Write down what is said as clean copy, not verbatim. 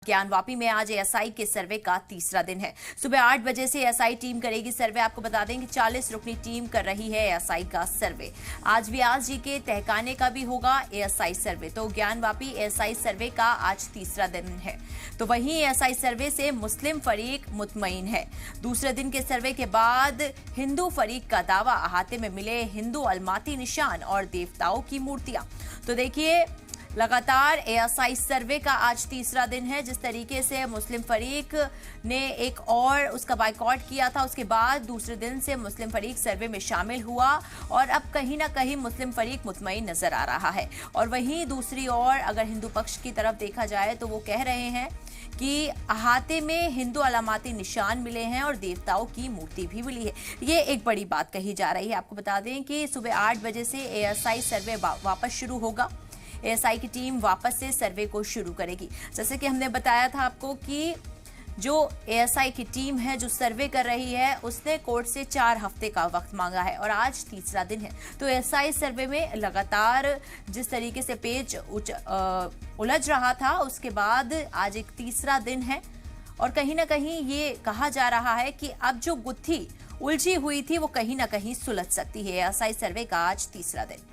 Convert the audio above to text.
ज्ञानवापी में आज एएसआई के सर्वे का तीसरा दिन है। सुबह 8 बजे से एएसआई टीम करेगी सर्वे। आपको बता दें कि 40 रुकनी टीम कर रही है एएसआई का सर्वे। आज व्यास जी के तहखाने का भी होगा एएसआई सर्वे। तो ज्ञानवापी एएसआई सर्वे का आज तीसरा दिन है। तो वहीं एएसआई सर्वे से मुस्लिम फरीक मुतमईन है। दूसरे दिन के सर्वे के बाद हिंदू फरीक का दावा, अहाते में मिले हिंदू अलमाती निशान और देवताओं की मूर्तियां। तो देखिए, लगातार एएसआई सर्वे का आज तीसरा दिन है। जिस तरीके से मुस्लिम फरीक ने एक और उसका बायकॉट किया था, उसके बाद दूसरे दिन से मुस्लिम फरीक सर्वे में शामिल हुआ और अब कहीं ना कहीं मुस्लिम फरीक मुतमईन नजर आ रहा है। और वहीं दूसरी ओर अगर हिंदू पक्ष की तरफ देखा जाए तो वो कह रहे हैं कि अहाते में हिंदू अलामाती निशान मिले हैं और देवताओं की मूर्ति भी मिली है। ये एक बड़ी बात कही जा रही है। आपको बता दें कि सुबह 8 बजे से एएसआई सर्वे वापस शुरू होगा। एएसआई की टीम वापस से सर्वे को शुरू करेगी। जैसे कि हमने बताया था आपको कि जो एएसआई की टीम है जो सर्वे कर रही है, उसने कोर्ट से 4 हफ्ते का वक्त मांगा है और आज तीसरा दिन है। तो एएसआई सर्वे में लगातार जिस तरीके से पेच उलझ रहा था, उसके बाद आज एक तीसरा दिन है और कहीं ना कहीं ये कहा जा रहा है कि अब जो गुत्थी उलझी हुई थी वो कहीं ना कहीं सुलझ सकती है। एएसआई सर्वे का आज तीसरा दिन।